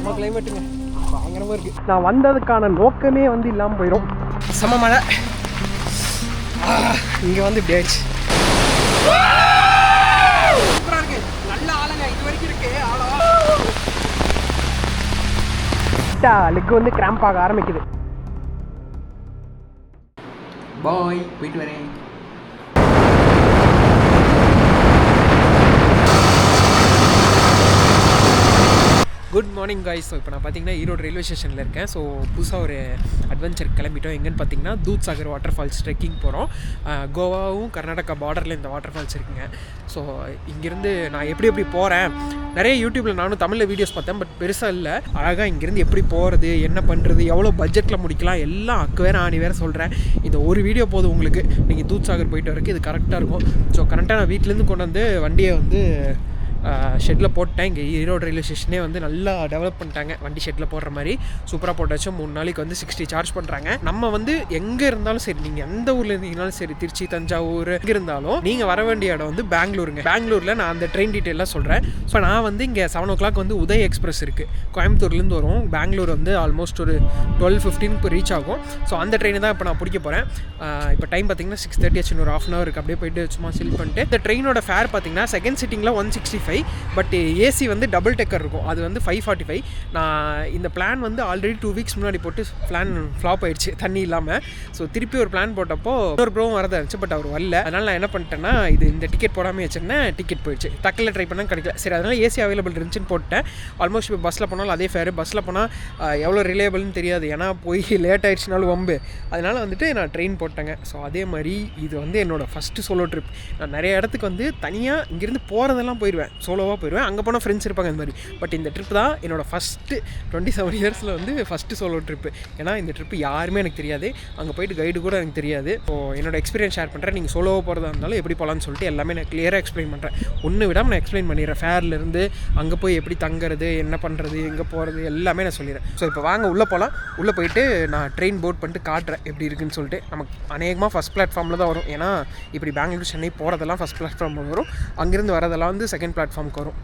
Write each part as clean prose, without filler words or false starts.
செம்ம கிளைமேட்டுங்க, பயங்கரமாக இருக்குது. நான் வந்ததுக்கான நோக்கமே வந்து இல்லாமல் போயிடும். செம்ம மழை இங்கே வந்து இப்படி ஆயிடுச்சு. சூப்பராக இருக்குது, நல்ல ஆளுங்க இது வரைக்கும் இருக்கு. லெக் வந்து கிராம்ப் ஆக ஆரம்பிக்குது. பாய், போயிட்டு வரேன். Good morning guys. ஸோ இப்போ நான் பார்த்தீங்கன்னா ஈரோடு ரயில்வே ஸ்டேஷனில் இருக்கேன். ஸோ புதுசாக ஒரு அட்வென்ச்சர் கிளம்பிட்டோம். எங்கேன்னு பார்த்தீங்கன்னா தூத்சாகர் வாட்டர் ஃபால்ஸ் ட்ரெக்கிங் போகிறோம். கோவாவும் கர்நாடகா பார்டரில் இந்த வாட்டர் ஃபால்ஸ் இருக்குங்க. ஸோ இங்கேருந்து நான் எப்படி போகிறேன், நிறைய யூடியூப்பில் நானும் தமிழில் வீடியோஸ் பார்த்தேன், பட் பெருசாக இல்லை. அழகாக இங்கேருந்து எப்படி போகிறது, என்ன பண்ணுறது, எவ்வளோ பட்ஜெட்டில் முடிக்கலாம், எல்லாம் அக்கு வேறு ஆணி வேறு சொல்கிறேன். இந்த ஒரு வீடியோ போதும் உங்களுக்கு. நீங்கள் தூத்சாகர் போயிட்டு வரக்கு இது கரெக்டாக இருக்கும். ஸோ கரெக்டாக நான் வீட்டிலேருந்து கொண்டு வந்து வண்டியை வந்து ஷெட்டில் போட்டேன். இங்கே ஈரோடு ரயில்வே ஸ்டேஷனே வந்து நல்லா டெவலப் பண்ணிட்டாங்க. வண்டி ஷெட்டில் போடுற மாதிரி சூப்பராக போட்டாச்சு. 3 நாளைக்கு வந்து 60 சார்ஜ் பண்ணுறாங்க. நம்ம வந்து எங்கே இருந்தாலும் சரி, நீங்கள் எந்த ஊரில் இருந்தீங்கனாலும் சரி, திருச்சி, தஞ்சாவூர் எங்கே இருந்தாலும் நீங்கள் வர வேண்டிய இடம் வந்து பெங்களூருங்க. பெங்களூரில் நான் அந்த ட்ரெயின் டீட்டெயிலாக சொல்கிறேன். ஸோ நான் வந்து இங்கே 7 o'clock வந்து உதய் எக்ஸ்பிரஸ் இருக்குது, கோயம்புத்தூர்லேருந்து வரும். பெங்களூர் வந்து ஆல்மோஸ்ட் ஒரு 12:15 ரீச் ஆகும். ஸோ அந்த ட்ரெயினை தான் இப்போ நான் பிடிக்க போகிறேன். இப்போ டைம் பார்த்தீங்கன்னா 6:30 ஆச்சு. ஒரு 1/2 hour இருக்குது. அப்படியே போயிட்டு சும்மா சில் பண்ணிட்டு இந்த ட்ரெயினோட ஃபேர் பார்த்தீங்கன்னா செகண்ட் சிட்டிங்கில் 165, பட் ஏசி வந்து டபுள் டெக்கர் இருக்கும், அது வந்து 545. நான் இந்த பிளான் வந்து ஆல்ரெடி 2 weeks முன்னாடி போட்டு பிளான் ஃப்ளாப் ஆயிடுச்சு தண்ணி இல்லாமல். ஸோ திருப்பி ஒரு பிளான் போட்டப்போ ஒரு ப்ரோவும் வரதா இருந்துச்சு, பட் அவர் வரல. அதனால் நான் என்ன பண்ணிட்டேன்னா இந்த டிக்கெட் போடாமல் வச்சிருந்தேன். டிக்கெட் போயிடுச்சு. டக்கில் ட்ரை பண்ணால் கிடைக்கல. சரி, அதனால் ஏசி அவைலபிள் இருந்துச்சுன்னு போட்டேன். ஆல்மோஸ்ட் இப்போ பஸ்ஸில் போனாலும் அதே ஃபேர். பஸ்ஸில் போனால் எவ்வளோ ரிலேபிள்னு தெரியாது, ஏன்னா போய் லேட் ஆகிடுச்சுனாலும் வம்பு. அதனால் வந்துட்டு நான் ட்ரெயின் போட்டேங்க. ஸோ அதே மாதிரி இது வந்து என்னோடய ஃபஸ்ட்டு சோலோ ட்ரிப். நான் நிறைய இடத்துக்கு வந்து தனியாக இங்கேருந்து போகிறதெல்லாம் போயிடுவேன், சோலோவாக போயிடுவேன். அங்கே போனால் ஃப்ரெண்ட்ஸ் இருப்பாங்க இந்த மாதிரி. பட் இந்த ட்ரிப் தான் என்னோடய ஃபஸ்ட்டு 27 yearsல வந்து ஃபஸ்ட்டு சோலோ ட்ரிப்பு. ஏன்னா இந்த ட்ரிப்பு யாருமே எனக்கு தெரியாது, அங்கே போயிட்டு கைடு கூட எனக்கு தெரியாது. ஸோ என்னோட எக்ஸ்பீரியன்ஸ் ஷேர் பண்ணுறேன். நீங்கள் சோலோவாக போகிறதா இருந்தாலும் எப்படி போகலான்னு சொல்லிட்டு எல்லாமே நான் கிளியராக எக்ஸ்பிளைன் பண்ணுறேன். ஒன்று விடாமல் நான் எக்ஸ்பிளைன் பண்ணிடுறேன். ஃபேர்லேருந்து அங்கே போய் எப்படி தங்குறது, என்ன பண்ணுறது, எங்கே போகிறது, எல்லாமே நான் சொல்லிடுறேன். ஸோ இப்போ வாங்க உள்ளே போகலாம். உள்ளே போயிட்டு நான் ட்ரெயின் போர்ட் பண்ணிட்டு காட்டுறேன் எப்படி இருக்குன்னு சொல்லிட்டு. நமக்கு அநேகமாக ஃபஸ்ட் பிளாட்ஃபார்மில் தான் வரும். ஏன்னா இப்படி பெங்களூர் சென்னை போகிறதெல்லாம் ஃபஸ்ட் பிளாட்ஃபார்மில் வரும், அங்கேருந்து வரதெல்லாம் வந்து செகண்ட் பிளாட்ஃபார்முக்கு வரும்.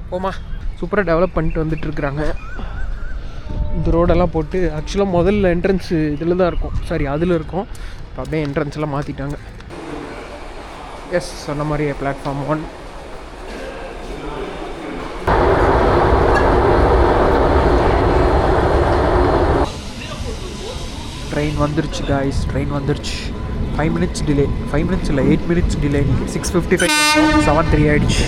போமா, சூப்பராக டெவலப் பண்ணிட்டு வந்துட்டுருக்குறாங்க. இந்த ரோடெல்லாம் போட்டு ஆக்சுவலாக முதல்ல என்ட்ரன்ஸு இதில் தான் இருக்கும், சாரி அதில் இருக்கும். இப்போ அப்படியே என்ட்ரன்ஸ்லாம் மாற்றிட்டாங்க. எஸ், சொன்ன மாதிரியே பிளாட்ஃபார்ம் 1. ட்ரெயின் வந்துருச்சு காய்ஸ், ட்ரெயின் வந்துருச்சு. 5 minutes டிலே, 5 minutes இல்லை 8 minutes டிலே. 6:55 7:03 ஆகிடுச்சு.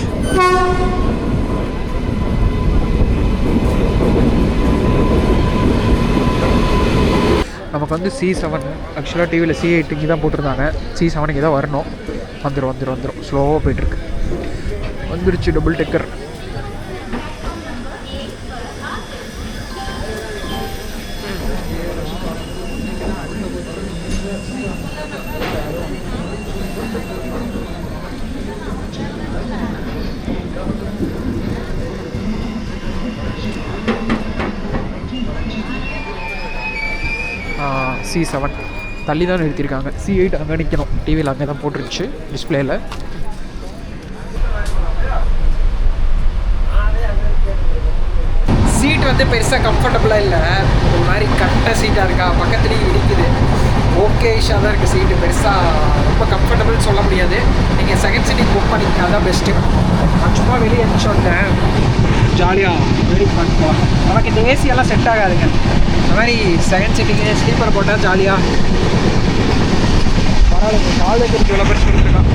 நமக்கு வந்து C7, ஆக்சுவலாக டிவியில் C8 இங்கே தான் போட்டிருந்தாங்க. C7 இங்கே தான் வரணும். வந்துடும் ஸ்லோவாக போய்ட்டுருக்கு. வந்துருச்சு டபுள் டெக்கர். C7 தள்ளி தான் நிறுத்தியிருக்காங்க. C8 அங்கே நிற்கணும். டிவியில் அங்கே தான் போட்டுருச்சு டிஸ்பிளேயில். சீட் வந்து பெருசாக கம்ஃபர்டபுளாக இல்லை, ஒரு மாதிரி கட்ட சீட்டாக இருக்கா, பக்கத்துலேயும் இருக்குது. ஓகேஷாக தான் இருக்குது சீட்டு, பெருசாக ரொம்ப கம்ஃபர்டபுள் சொல்ல முடியாது. நீங்கள் செகண்ட் சீட்டிங் புக் பண்ணிக்க, அதான் பெஸ்ட்டு. நான் சும்மா வெளியே எழுந்துச்சு வந்தேன், ஜாலியாக வெயிட் பண்ணுவோம். நமக்கு இந்த ஏசியெல்லாம் செட் ஆகாதுங்க. இந்த மாதிரி செகண்ட் சீட்டிங்கு ஸ்லீப்பர் போட்டால் ஜாலியாக பரவாயில்ல. காலேஜ் இவ்வளோ பேர் சொல்லிட்டுருக்கான்.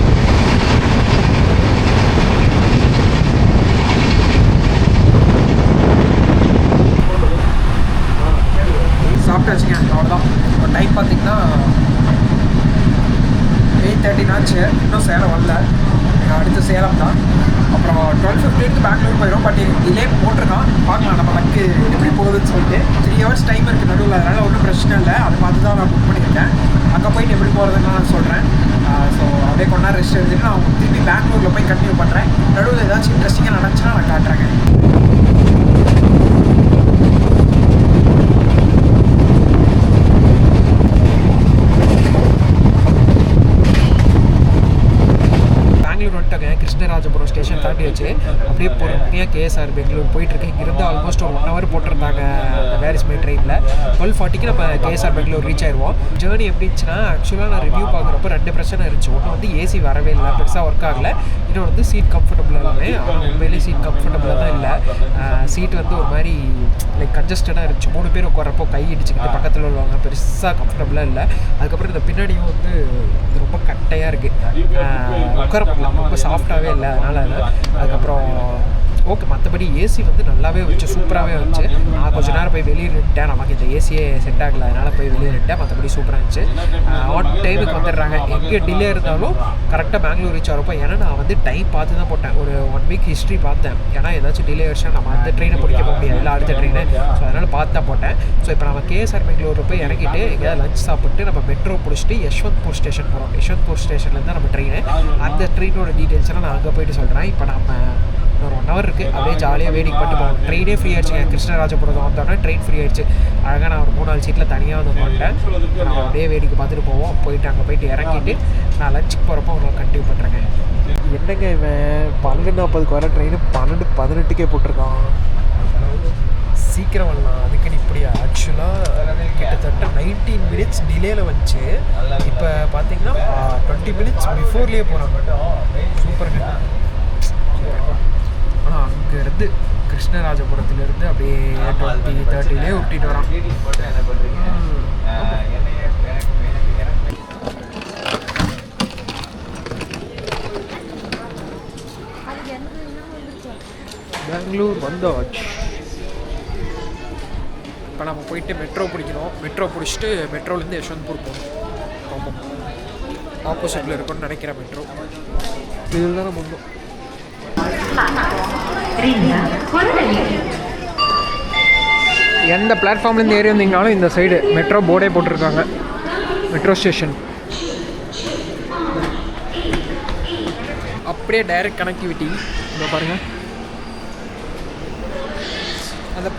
சாப்பிட்டாச்சுங்க, அவ்வளோதான். இப்போ டைம் பார்த்திங்கன்னா 8:13 ஆச்சு. இன்னும் சேலம் வரல. அடுத்து சேலம் தான். அப்புறம் 12:15 பெங்களூர் போயிடும். பட் டிலே போட்டிருக்கான், பார்க்கலாம் நம்ம லக்கு எப்படி போகுதுன்னு சொல்லிட்டு. 3 hours டைம் இருக்குது நடுவில், அதனால் ஒன்றும் பிரச்சனை இல்லை. அதை பார்த்து தான் நான் புக் பண்ணியிருக்கேன். அங்கே போயிட்டு எப்படி போகிறதுன்னு நான் சொல்கிறேன். ஸோ அப்படியே கொஞ்ச நேரம் ரெஸ்ட் எடுத்துட்டு நான் திருப்பி பெங்களூரில் போய் கண்டினியூ பண்ணுறேன். நடுவில் ஏதாச்சும் இன்ட்ரெஸ்டிங்காக நடந்துச்சுன்னா நான் காட்டுறேங்க. கிருஷ்ணராஜபுரம் ஸ்டேஷன் தாண்டி வச்சு அப்படியே கண்டினியூவாக கேஎஸ்ஆர் பெங்களூர் போயிட்டுருக்கு. இங்கேருந்து ஆல்மோஸ்ட் ஒரு 1 hour போட்டிருந்தாங்க அந்த வேர் இஸ் மை ட்ரெயினில். 12:40க்கு நம்ம கேஎஸ்ஆர் பெங்களூர் ரீச் ஆயிடுவோம். ஜேர்னி எப்படி இருந்துச்சுன்னா, ஆக்சுவலாக நான் ரிவ்யூ பார்க்குறப்ப 2 பிரச்சனை இருந்துச்சு. ஒன்று வந்து ஏசி வரவே இல்லை, பெருசாக ஒர்க் ஆகலை. இன்னொன்று வந்து சீட் கம்ஃபர்டபுள் எல்லாமே. ஆனால் உண்மையிலேயே சீட் கம்ஃபர்டபுளாக தான் இல்லை. சீட் வந்து ஒரு மாதிரி லைக் கன்ஜஸ்டடாக இருந்துச்சு. 3 பேர் உட்காரப்போ கை இடிச்சுக்கிட்டு பக்கத்தில் உள்ளவங்க, பெருசாக கம்ஃபர்டபுளாக இல்லை. அதுக்கப்புறம் இந்த பின்னாடியும் வந்து ரொம்ப கட்டையாக இருக்குது, உட்கார முடியல, ரொம்ப சாஃப்டாகவே இல்லை. அதனால் அதுக்கப்புறம் ஓகே, மற்றபடி ஏசி வந்து நல்லாவே வச்சு, சூப்பராகவே வந்துச்சு. நான் கொஞ்சம் நேரம் போய் வெளியே நின்ட்டேன், நமக்கு இந்த ஏசியே செட் ஆகலை, அதனால் போய் வெளியே நின்ட்டேன். மற்றபடி சூப்பராக இருந்துச்சு. ஆன் டைமுக்கு வந்துடுறாங்க. எங்கே டிலே இருந்தாலும் கரெக்டாக பெங்களூர் ரீச் ஆகிறப்போ. ஏன்னா நான் வந்து டைம் பார்த்து தான் போட்டேன், ஒரு 1 week ஹிஸ்ட்ரி பார்த்தேன். ஏன்னா ஏதாச்சும் டிலே ஆகிடுச்சுன்னா நம்ம அந்த ட்ரெயினை பிடிக்க போக முடியாது, இல்லை அடுத்த ட்ரெயினை. ஸோ அதனால் பார்த்து தான் போட்டேன். ஸோ இப்போ நம்ம கேஎஸ்ஆர் பெங்களூர் போய் இறங்கிட்டு எங்கேயாவது லஞ்ச் சாப்பிட்டு நம்ம மெட்ரோ பிடிச்சிட்டு யஷ்வந்த்பூர் ஸ்டேஷன் போகிறோம். யஷ்வந்த்பூர் ஸ்டேஷன்லேருந்து தான் நம்ம ட்ரெயின். அந்த ட்ரெயினோட டீட்டெயில்ஸ்லாம் நான் அங்கே போயிட்டு சொல்கிறேன். இப்போ நம்ம ஒரு 1 hour இருக்குது, அப்படியே ஜாலியாக வேடிக்கை பண்ணிட்டு போவோம். ட்ரெயினே ஃப்ரீ ஆகிடுச்சுங்க. கிருஷ்ணராஜபுரம் வந்தோடனே ட்ரெயின் ஃப்ரீ ஆகிடுச்சு. அழகாக நான் ஒரு 3-4 சீட்டில் தனியாக வந்து போட்டேன். நான் அப்படியே வேடிக்கை பார்த்துட்டு போவோம். போயிட்டு அங்கே போயிட்டு இறங்கிட்டு நான் லஞ்சுக்கு போகிறப்போ உங்களுக்கு கண்டினியூ பண்ணுறேங்க. என்னங்க இவன் 12:40க்கு வர ட்ரெயின் 12:18க்கே போட்டிருக்கான். சீக்கிரம் வரலாம், அதுக்குன்னு இப்படியா? ஆக்சுவலாக கிட்டத்தட்ட 19 minutes டிலேயில் வந்துச்சு. இப்போ பார்த்தீங்கன்னா 20 minutes பிஃபோர்லேயே போகிறாங்க. சூப்பருங்க. ஆனால் அங்கேருந்து கிருஷ்ணராஜபுரத்துலேருந்து அப்படியே 20-30லே விட்டிட்டு வரான். பெங்களூர் வந்தாச்சு. இப்போ நம்ம போயிட்டு மெட்ரோ பிடிக்கணும். மெட்ரோ பிடிச்சிட்டு மெட்ரோலேருந்து யஷ்வந்த்பூர் போகணும். ஆமாம், ஆப்போசிட்டில் இருக்குன்னு நினைக்கிறேன் மெட்ரோ. இதில் தான் நம்ம எந்த பிளாட்ஃபார்ம்லேருந்து ஏறி வந்தீங்கனாலும் இந்த சைடு மெட்ரோ போர்டே போட்டிருக்காங்க, மெட்ரோ ஸ்டேஷன். அப்படியே டைரக்ட் கனெக்டிவிட்டி. இங்கே பாருங்கள், அந்த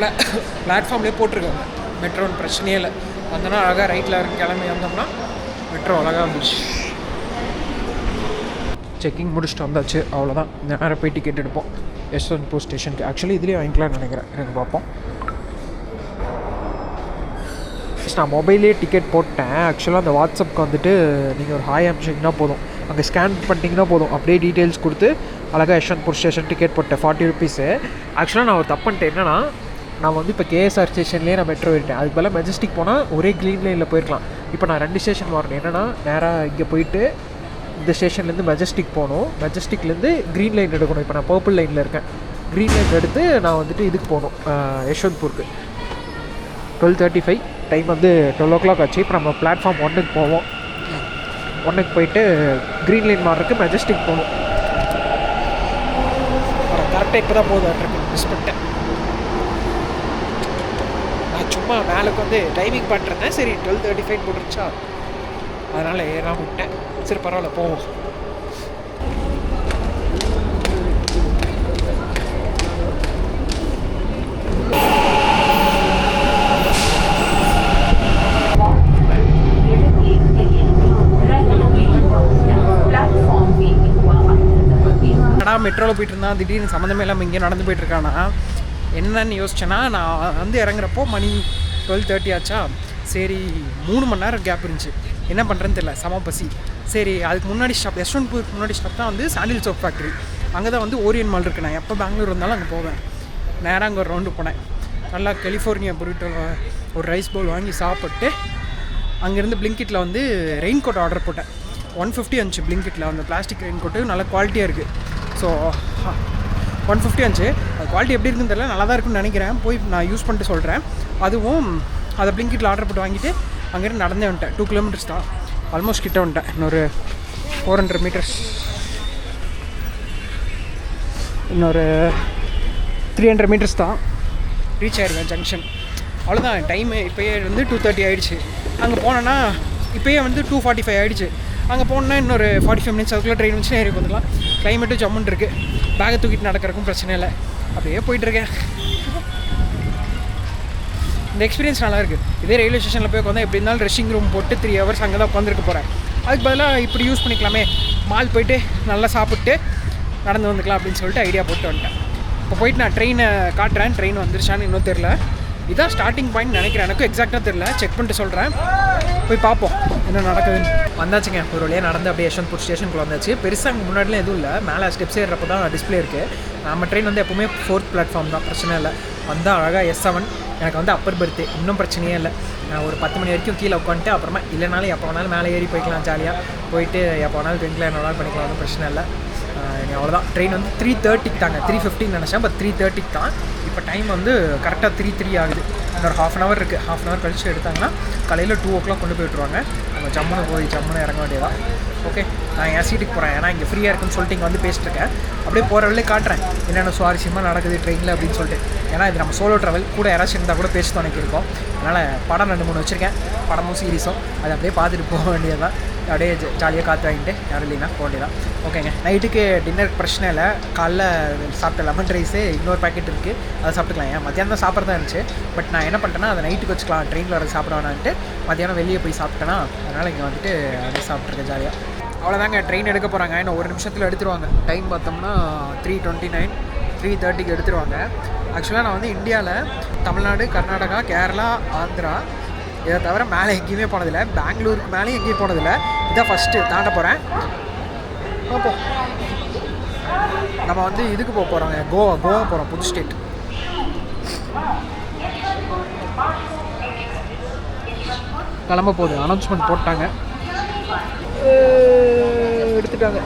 பிளாட்ஃபார்ம்லேயே போட்டிருக்காங்க மெட்ரோன்னு. பிரச்சனையே இல்லை. வந்தோன்னா அழகாக ரைட்டில் கிளம்பி வந்தோம்னா மெட்ரோ அழகாக வந்துச்சு. செக்கிங் முடிச்சுட்டு வந்தாச்சு, அவ்வளோதான். நேராக போய் டிக்கெட் எடுப்போம் யஷ்வந்த்பூர் ஸ்டேஷனுக்கு. ஆக்சுவலி இதுலேயே வாங்கிக்கலாம்னு நினைக்கிறேன், எனக்கு பார்ப்போம். நான் மொபைலே டிக்கெட் போட்டேன். ஆக்சுவலாக அந்த வாட்ஸ்அப்புக்கு வந்துட்டு நீங்கள் ஒரு ஹாய் அனுப்பிச்சிங்கன்னா போதும், அங்கே ஸ்கேன் பண்ணிட்டீங்கன்னா போதும், அப்படியே டீட்டெயில்ஸ் கொடுத்து அழகாக யஷ்வந்த்பூர் ஸ்டேஷன் டிக்கெட் போட்டேன் 40 rupees. ஆக்சுவலாக நான் ஒரு தப்பு பண்ணிட்டேன். என்னன்னா, நான் வந்து இப்போ கேஎஸ்ஆர் ஸ்டேஷன்லேயே நான் மெட்ரோ ஏறிட்டேன். அதுக்கு பதிலாக மெஜஸ்டிக் போனால் ஒரே க்ரீன் லைனில் போயிருக்கலாம். இப்போ நான் 2 ஸ்டேஷன் வரணும். என்னென்னா, நேராக இங்கே போயிட்டு இந்த ஸ்டேஷன்லேருந்து மெஜஸ்டிக் போகணும், மெஜஸ்டிக்லேருந்து க்ரீன் லைன் எடுக்கணும். இப்போ நான் பர்பிள் லைனில் இருக்கேன். க்ரீன் லைன் எடுத்து நான் வந்துட்டு இதுக்கு போகணும், யஷ்வந்த்பூருக்கு. 12:35 டைம் வந்து 12 o'clock ஆச்சு. இப்போ நம்ம பிளாட்ஃபார்ம் 1க்கு போவோம். 1க்கு போயிட்டு க்ரீன் லைன் மாறுறதுக்கு மெஜஸ்டிக் போகணும். கரெக்டாக இப்போ தான் போகுது, மிஸ் பண்ணிட்டேன். நான் சும்மா மேலுக்கு வந்து டைமிங் பண்ணிருந்தேன். சரி 12:35 போட்டுருச்சா, அதனால் ஏறாம விட்டேன். சரி பரவாயில்ல, போவோம். மெட்ரோவில் போயிட்டு இருந்தான், திடீர்னு சம்மந்தமே இல்லாமல் இங்கே நடந்து போயிட்டுருக்கானா என்னன்னு யோசிச்சேன்னா, நான் வந்து இறங்குறப்போ மணி 12:30 ஆச்சா. சரி 3 மணி நேரம் கேப் இருந்துச்சு. என்ன பண்ணுறேன்னு தெரியல, செம பசி. சரி அதுக்கு முன்னாடி ஸ்டாப், யஷ்வந்த்பூருக்கு முன்னாடி ஸ்டாப் தான் வந்து சாண்டில் சோப் ஃபேக்ட்ரி. அங்கே தான் வந்து ஓரியன் மால் இருக்குது. நான் எப்போ பெங்களூர் இருந்தாலும் அங்கே போவேன். நேராக அங்கே ஒரு ரவுண்டு போனேன். நல்லா கலிஃபோர்னியா பொருட்டோ ஒரு ரைஸ் பவுல் வாங்கி சாப்பிட்டு அங்கேருந்து பிளிங்கிட்டில் வந்து ரெயின் கோட் ஆர்டர் போட்டேன். 150 இருந்துச்சு பிளிங்கிட்டில். அந்த பிளாஸ்டிக் ரெயின் கோட்டு நல்ல குவாலிட்டியாக இருக்குது. ஸோ 150 இருந்துச்சு. அது குவாலிட்டி எப்படி இருக்குன்னு தெரியல, நல்லா தான் இருக்குன்னு நினைக்கிறேன். போய் நான் யூஸ் பண்ணிட்டு சொல்கிறேன். அதுவும் அதை பிளிங்கிட்டில் ஆர்டர் போட்டு வாங்கிட்டு அங்கேருந்து நடந்தே வந்துட்டேன். 2 kilometers தான், ஆல்மோஸ்ட் கிட்ட வந்துட்டேன். இன்னொரு 400 meters, இன்னொரு 300 meters தான் ரீச் ஆகிடுவேன் ஜங்ஷன். அவ்வளோதான். டைமு இப்போயே வந்து 2:30 ஆகிடுச்சு. அங்கே போனேன்னா இப்போயே வந்து 2:45 ஆகிடுச்சு. அங்கே போனால் இன்னொரு 45 minutes அதுக்குள்ளே ட்ரெயின் வச்சு ஏறி வந்துடலாம். கிளைமேட்டும் ஜம்முன்னு இருக்குது. பேக்கை தூக்கிட்டு நடக்கிறக்கும் பிரச்சனை இல்லை. அப்படியே போயிட்டுருக்கேன். இந்த எக்ஸ்பீரியன்ஸ் நல்லா இருக்குது. இதே ரயில்வே ஸ்டேஷனில் போய் உட்காந்தா எப்படி இருந்தாலும் ட்ரெஸ்ஸிங் ரூம் போட்டு 3 hours அங்கே தான் உட்காந்துருக்க போகிறேன். அதுக்கு பதிலாக இப்படி யூஸ் பண்ணிக்கலாமே, மால் போயிட்டு நல்லா சாப்பிட்டு நடந்து வந்துக்கலாம் அப்படின்னு சொல்லிட்டு ஐடியா போட்டு வந்துட்டேன். இப்போ போயிட்டு நான் ட்ரெயினை காட்டுறேன். ட்ரெயின் வந்துருச்சான்னு இன்னும் தெரில. இதான் ஸ்டார்டிங் பாயிண்ட் நினைக்கிறேன். எனக்கும் எக்ஸாக்டாக தெரில. செக் பண்ணிட்டு சொல்கிறேன். போய் பார்ப்போம் என்ன நடக்குதுன்னு. வந்தாச்சுங்க. ஒரு வழியாக நடந்து அப்படியே யஷ்வந்த்பூர் ஸ்டேஷனுக்குள்ள வந்தாச்சு. பெருசாக அங்கே முன்னாடிலாம் எதுவும் இல்லை. மேலே ஸ்டெப்ஸ் ஏறுறப்போ தான் டிஸ்பிளே இருக்குது. நம்ம ட்ரெயின் வந்து எப்போவுமே 4th பிளாட்ஃபார்ம் தான், பிரச்சனை இல்லை. வந்தால் அழகாக S7. எனக்கு வந்து அப்பர் பர்த்து, இன்னும் பிரச்சனையே இல்லை. நான் ஒரு 10 மணி வரைக்கும் கீழே உட்காந்துட்டு அப்புறமா இல்லைனாலும் எப்போ வேணாலும் மேலே ஏறி போய்க்கலாம். ஜாலியாக போயிட்டு எப்போ வேணாலும் ட்ரெயினில் என்ன வேணாலும் பண்ணிக்கலாம். ஒன்றும் பிரச்சனை இல்லை. அவ்வளோதான். ட்ரெயின் வந்து 3:30 தாங்க. 3:15 நினச்சேன், பட் 3:30 தான். இப்போ டைம் வந்து கரெக்டாக 3:03 ஆகுது. இன்னொரு 1/2 hour இருக்குது. 1/2 hour கழிச்சு எடுத்தாங்கன்னா காலையில் 2 o'clock கொண்டு போய் விட்ருவாங்க. நம்ம ஜம்முன்னு போய் ஜம்முன்னு இறங்க வேண்டியதான். ஓகே, நான் என் சீட்டுக்கு போகிறேன். ஏன்னா இங்கே ஃப்ரீயாக இருக்குன்னு சொல்லிட்டு இங்கே வந்து பேசிட்டு இருக்கேன். அப்படியே போகிற வழியே காட்டுறேன் என்னென்ன சுவாரஸ்யமாக நடக்குது ட்ரெயினில் அப்படின்னு சொல்லிட்டு. ஏன்னா இது நம்ம சோலோ ட்ராவல், கூட யாராச்சும் இருந்தால் கூட பேசி துணைக்கு இருக்கோம். அதனால் படம் 2-3 வச்சுருக்கேன், படமும் சீரிஸும். அதை அப்படியே பார்த்துட்டு போக வேண்டியதான். அப்படியே ஜாலியாக காற்று வாங்கிட்டு யாரும் இல்லைன்னா போக வேண்டியதான். ஓகேங்க, நைட்டுக்கு டின்னர் பிரச்சனை இல்லை. காலைல சாப்பிட்ட லெமன் ரைஸு இன்னொரு பேக்கெட் இருக்குது, அதை சாப்பிட்டுக்கலாம். ஏன் மத்தியானம் தான் சாப்பிட்றதா இருந்துச்சு. பட் நான் என்ன பண்ணிட்டேன்னா அதை நைட்டுக்கு வச்சுக்கலாம், ட்ரெயினில் வர சாப்பிட வேணான்ட்டு மத்தியானம் வெளியே போய் சாப்பிட்டேன்னா அதனால் இங்கே வந்துட்டு அப்படியே சாப்பிட்ருக்கேன் ஜாலியாக. அவ்வளோதாங்க, ட்ரெயின் எடுக்க போகிறாங்க. இன்னும் 1 நிமிஷத்தில் எடுத்துருவாங்க. டைம் பார்த்தோம்னா 3:29, 3:30 எடுத்துருவாங்க. ஆக்சுவலாக நான் வந்து இந்தியாவில் தமிழ்நாடு, கர்நாடகா, கேரளா, ஆந்திரா இதை தவிர மேலே எங்கேயுமே போனதில்லை. பெங்களூருக்கு மேலேயும் எங்கேயும் போனதில்லை. இதான் ஃபஸ்ட்டு தாண்ட போகிறேன். பார்ப்போம். நம்ம வந்து இதுக்கு போக போகிறோங்க, கோவா போகிறோம், புது ஸ்டேட். கிளம்ப போகுது. அனௌன்ஸ்மெண்ட் போட்டாங்க, எடுத்துட்டாங்க.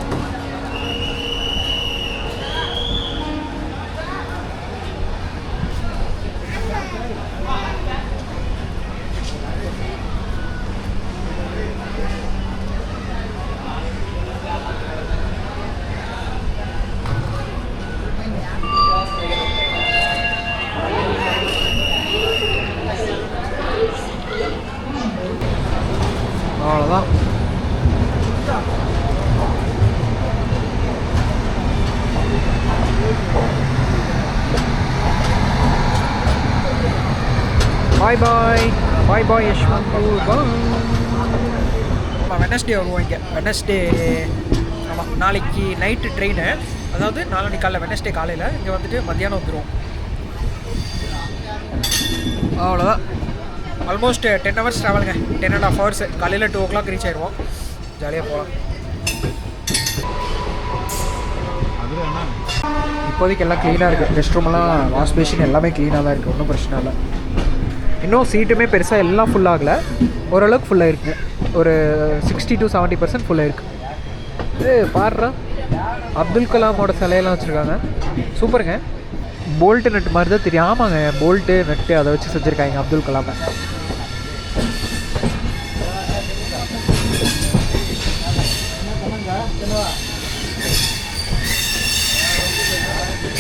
அவ்வளோதான். பாய் யஷ்வந்த்பூர் பாய். நம்ம வெனஸ்டே வருவோம் இங்கே. வெனஸ்டே ஆமாம், நாளைக்கு நைட்டு ட்ரெயின். அதாவது நாளைக்கு காலையில், வெனஸ்டே காலையில் இங்கே வந்துட்டு மத்தியானம் வந்துடுவோம். அவ்வளோதான். Almost 10 hours ட்ராவலுங்க. 10.5 hours. காலையில் 2 o'clock ரீச் ஆயிடுவோம். ஜாலியாக போகலாம். இப்போதைக்கு எல்லாம் க்ளீனாக இருக்குது. ரெஸ்ட் ரூமெல்லாம், வாஷ் பேஷன் எல்லாமே க்ளீனாக தான் இருக்குது. ஒன்றும் பிரச்சனை இல்லை. இன்னும் சீட்டுமே பெருசாக எல்லாம் ஃபுல்லாகலை, ஓரளவுக்கு ஃபுல்லாக இருக்குது. ஒரு 60 to 70% ஃபுல்லாக இருக்குது. பாடுறா, அப்துல் கலாமோட சிலையெல்லாம் வச்சுருக்காங்க. சூப்பருங்க. போல்ட்டு நட்டு மாதிரி தான் தெரியும். ஆமாங்க, போல்ட்டு நட்டு அதை வச்சு செஞ்சுருக்காங்க அப்துல் கலாமை.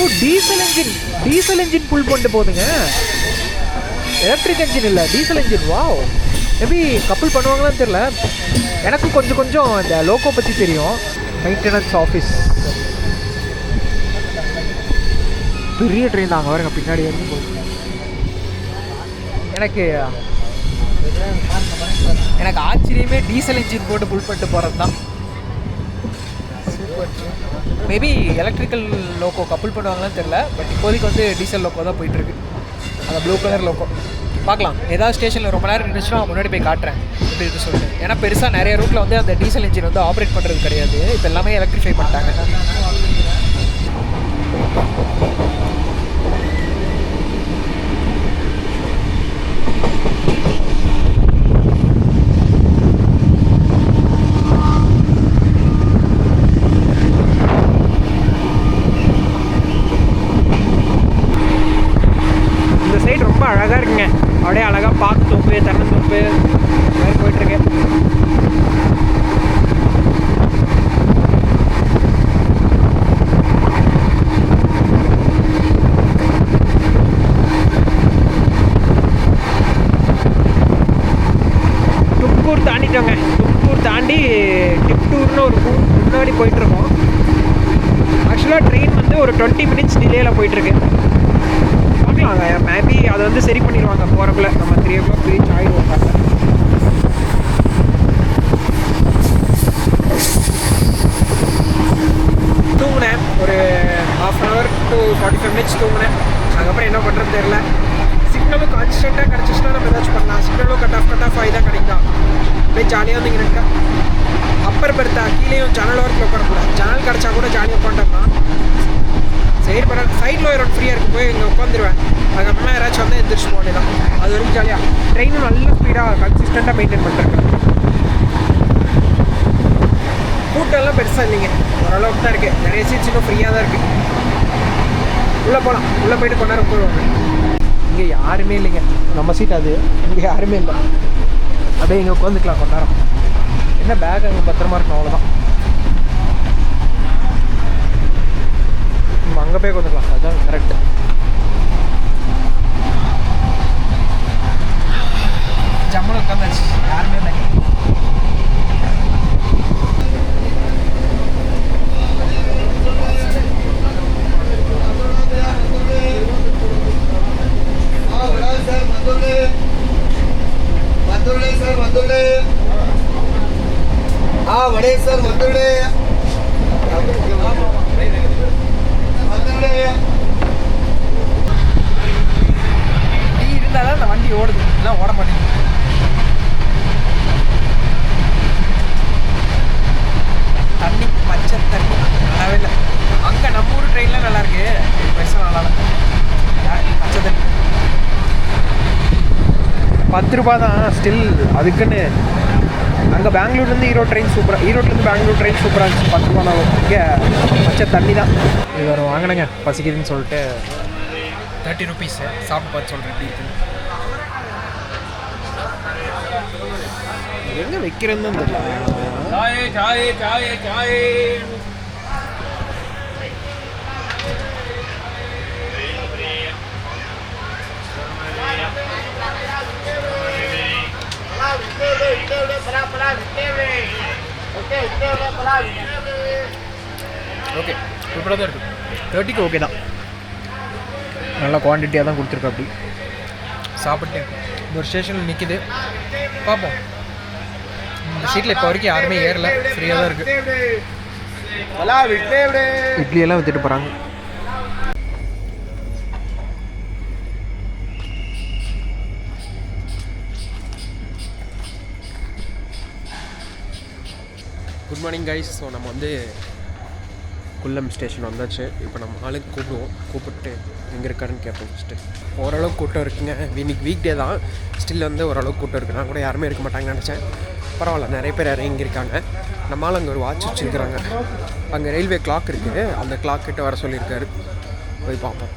ஓ, டீசல் என்ஜின் புல் பண்ணிட்டு போகுதுங்க. எலக்ட்ரிக் என்ஜின் இல்லை, diesel engine. Wow, maybe couple பண்ணுவாங்களான்னு தெரில. எனக்கும் கொஞ்சம் இந்த லோக்கோ பற்றி தெரியும். Maintenance office. பெரிய ட்ரெயின் தாங்க, வருங்க பின்னாடி இருந்து போகுது. எனக்கு ஆச்சரியமே டீசல் என்ஜின் போட்டு புல் பண்ணிட்டு போகிறது தான். Super. Maybe electrical loco couple பண்ணுவாங்களான்னு தெரில. பட் இப்போதைக்கு வந்து டீசல் லோக்கோ தான் போயிட்டுருக்கு. அந்த ப்ளூ கலர் லோக்கோ. பார்க்கலாம், ஏதாவது ஸ்டேஷனில் ரொம்ப நேரம் இருந்துச்சுன்னா முன்னாடி போய் காட்டுறேன் எப்படி இருக்குன்னு சொல்லிட்டு. ஏன்னா பெருசாக நிறைய ரூட்டில் வந்து அந்த டீசல் இன்ஜின் வந்து ஆப்ரேட் பண்ணுறது கிடையாது. இப்போ எல்லாமே எலக்ட்ரிஃபை பண்ணிட்டாங்க. இந்த சைடு ரொம்ப அழகாக இருக்குங்க. அப்படியே அழகாக பாக்கு தோப்பு, தென்னந்தோப்பு மாதிரி போயிட்டுருக்கு. தும்கூர் தாண்டிட்டோங்க. தும்கூர் தாண்டி டிப்டூர்னு ஒரு முன்னாடி போயிட்டுருக்கோம். ஆக்சுவலாக ட்ரெயின் வந்து ஒரு 20 minutes டிலேயில் போயிட்டுருக்கு. பார்க்கலாங்க, மேபி அதை வந்து சரி பண்ணிடுவாங்க போகிறக்குள்ள. நம்ம 3 o'clock ரீச் ஆகிடுவோம். தூங்கினேன் ஒரு 1/2 hour to 45 minutes கன்சிஸ்டண்ட்டாக கிடச்சிச்சுன்னா நம்ம ஏதாச்சும் பண்ணலாம். சிக்னலும் கட் ஆஃப் ஆகி தான் கிடைக்குதா. அப்படியே ஜாலியாக வந்து இங்கே அப்பர் பெருத்தா கீழேயும் ஜன்னல் ஓரத்தில் உட்காரக்கூடாது. ஜன்னல் கிடச்சா கூட ஜாலியாக உட்காந்துட்டோம்னா சைடு பண்ண சைடில் ஒரு ஃப்ரீயாக இருக்கும் போய் இங்கே உட்காந்துருவேன். அதுக்கப்புறமா யாராச்சும் வந்து எந்திரிச்சு போனே தான். அது வரைக்கும் ஜாலியாக ட்ரெயினும் நல்ல ஸ்பீடாக கன்சிஸ்டண்ட்டாக மெயின்டைன் பண்ணுறேன். கூட்டம்லாம் பெருசாக இல்லைங்க, ஓரளவுக்கு தான் இருக்குது. நிறைய சீட்ஸ் இன்னும் ஃப்ரீயாக தான் இருக்குது. உள்ளே போகலாம், உள்ளே போய்ட்டு கொஞ்ச நேரம் போயிடுவாங்க. இங்கே யாருமே இல்லைங்க, நம்ம சீட் அது. இங்கே யாருமே இல்லை, அப்படியே இங்கே உட்காந்துக்கலாம் கொஞ்ச நேரம். என்ன பேக் அங்கே பத்திரமா இருக்கணும், அவ்வளோதான். நம்ம அங்கே போய் உட்காந்துக்கலாம், அதுதான் கரெக்டு. ஜம்முன்னு உட்காந்தாச்சு, யாருமே இல்லை. वड़े सर मंदुड़े இருந்தால் தான் அந்த வண்டி ஓடுது, இல்லை ஓட மாட்டேங்குது. தண்ணி பச்சை தண்ணி நல்லாவே இல்லை. அங்கே நம்ம ஊர் ட்ரெயின்லாம் நல்லாயிருக்கு, பெருசாக நல்லா இல்லை. பச்சை தண்ணி 10 ரூபா தான் ஸ்டில். அதுக்குன்னு அங்கே பெங்களூர்லேருந்து ஈரோடு ட்ரெயின் சூப்பராக, ஈரோட்லேருந்து பெங்களூர் ட்ரெயின் சூப்பராக இருந்துச்சு. 10 ரூபானாலும் இங்கே பச்சை தண்ணி தான். இது ஒரு வாங்கினேங்க பசிக்குதுன்னு சொல்லிட்டு 30 ருபீஸு சாப்பிட்டு பார்த்து சொல்கிறேன் எப்படி இருக்குன்னு. எங்கே வைக்கிறேன்னு தான் தெரியல. ஓகே சூப்பராக தான் இருக்குது. 30க்கு ஓகே தான், நல்லா குவான்டிட்டியாக தான் கொடுத்துருக்கோம். அப்படி சாப்பிட்டு இந்த ஒரு ஸ்டேஷனில் நிற்கிது, பார்ப்போம். இந்த சீட்டில் இப்போ வரைக்கும் யாருமே ஏறல, ஃப்ரீயாக தான் இருக்குது. இட்லியெல்லாம் விற்றுட்டு போகிறாங்க. Good morning guys. ஸோ நம்ம வந்து குல்லம் ஸ்டேஷன் வந்தாச்சு. இப்போ நம்ம ஆளுக்கு கூப்பிட்டு எங்கே இருக்காருன்னு கேட்போம். ஃபஸ்ட்டு ஓரளவுக்கு கூட்டம் இருக்குங்க. இன்னைக்கு வீக் டே தான், ஸ்டில் வந்து ஓரளவுக்கு கூட்டம் இருக்குது. நான் கூட யாருமே இருக்க மாட்டாங்கன்னு நினச்சேன். பரவாயில்ல, நிறைய பேர் இறங்கியிருக்காங்க. நம்மளால் அங்கே ஒரு வாட்ச் வச்சுருக்குறாங்க. அங்கே ரயில்வே கிளாக் இருக்குது, அந்த கிளாக் கிட்ட வர சொல்லியிருக்காரு. போய் பார்ப்போம்.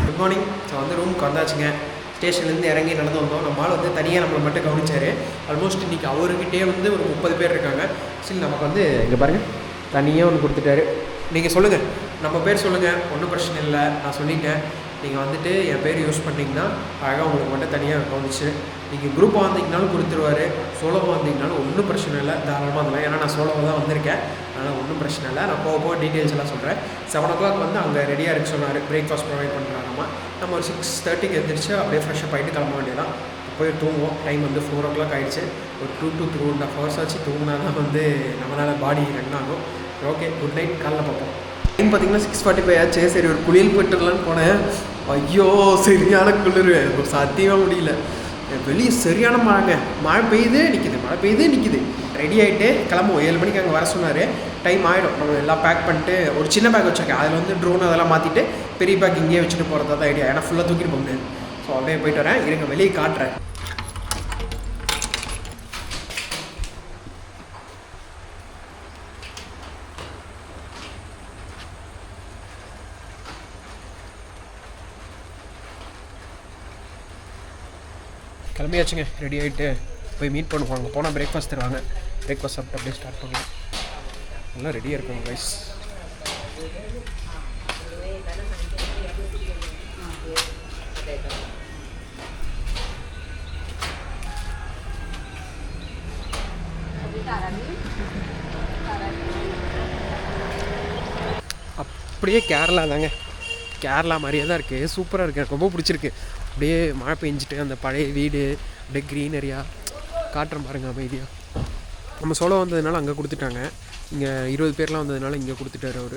Good morning. ஸோ வந்து ரூமுக்கு வந்தாச்சுங்க. ஸ்டேஷன்லேருந்து இறங்கி நடந்து வந்தோம். நம்மளால் வந்து தனியாக நம்மளை மட்டும் கவனிச்சார். ஆல்மோஸ்ட் இன்றைக்கி அவர்கிட்டே வந்து ஒரு 30 பேர் இருக்காங்க. ஸ்டில் நமக்கு வந்து இங்கே பாருங்கள் தனியாக ஒன்று கொடுத்துட்டாரு. நீங்கள் சொல்லுங்கள், நம்ம பேர் சொல்லுங்கள், ஒன்றும் பிரச்சனை இல்லை, நான் சொல்லிட்டேன். நீங்கள் வந்துட்டு என் பேர் யூஸ் பண்ணிங்கன்னா அழகாக உங்களுக்கு மட்டும் தனியாக கவனிச்சு, நீங்கள் குரூப்பாக வந்தீங்கனாலும் கொடுத்துருவார், சோலோவாக வந்தீங்கனாலும் ஒன்றும் பிரச்சனை இல்லை, தாராளமாக இருந்தலாம். ஏன்னா நான் சோலோவாக தான் வந்திருக்கேன், அதனால் ஒன்றும் பிரச்சனை இல்லை. நான் போக டீட்டெயில்ஸ் எல்லாம் சொல்கிறேன். 7 o'clock வந்து அங்கே ரெடியாக இருக்க சொன்னார். பிரேக்ஃபாஸ்ட் ப்ரொவைட் பண்ணுறாங்கம்மா. நம்ம ஒரு 6:30க்கு எழுந்திரிச்சு அப்படியே ஃப்ரெஷ்ஷப் ஆகிட்டு கிளம்ப வேண்டியதான். போய் தூங்குவோம். டைம் வந்து 4 o'clock ஆகிடுச்சு. ஒரு 2 to 2.5 hours ஆச்சு தூங்கினா தான் வந்து நம்மளால் பாடி ரன் ஆகும். ஓகே, குட் நைட், காலைல பார்ப்போம். டைம் பார்த்தீங்கன்னா 6:45 ஆச்சு. சரி ஒரு குளியல் போய்ட்டுலான்னு போனேன். ஐயோ சரியான குளிர், சத்தியமாக முடியல. வெளியே சரியான மழை பெய்யுது நிற்கிது. ரெடி ஆகிட்டு கிளம்புவோம். 7 மணிக்கு அங்கே வர சொன்னார். டைம் ஆகிடும். நம்ம எல்லாம் பேக் பண்ணிட்டு ஒரு சின்ன பேக் வச்சுருக்கேன், அதில் வந்து ட்ரோன் அதெல்லாம் மாற்றிட்டு பெரிய பேக் இங்கேயே வச்சுட்டு போகிறதா தான் ஐடியா. ஏன்னா ஃபுல்லாக தூக்கிட்டு போக முடியாது. ஸோ அப்படியே போயிட்டு வரேன். இருங்க வெளியே காட்டுறேன். கிளம்பியாச்சுங்க. ரெடி ஆகிட்டு போய் மீட் பண்ணுவாங்க. போனால் பிரேக்ஃபாஸ்ட் தருவாங்க. பிரேக்ஃபாஸ்ட் சாப்பிட்டு அப்படியே ஸ்டார்ட் பண்ணுவோம். எல்லாம் ரெடியாக இருக்கும் கைஸ். அப்படியே கேரளா தாங்க, கேரளா மாதிரியே தான் இருக்குது. சூப்பராக இருக்குது, எனக்கு ரொம்ப பிடிச்சிருக்கு. அப்படியே மழை பெஞ்சிட்டு அந்த பழைய வீடு அப்படியே க்ரீனரியாக காட்டுறேன் பாருங்கள், அமைதியாக. நம்ம சோலோ வந்ததுனால அங்கே கொடுத்துட்டாங்க. இங்கே 20 பேர்லாம் வந்ததுனால இங்கே கொடுத்துட்டாரு அவர்.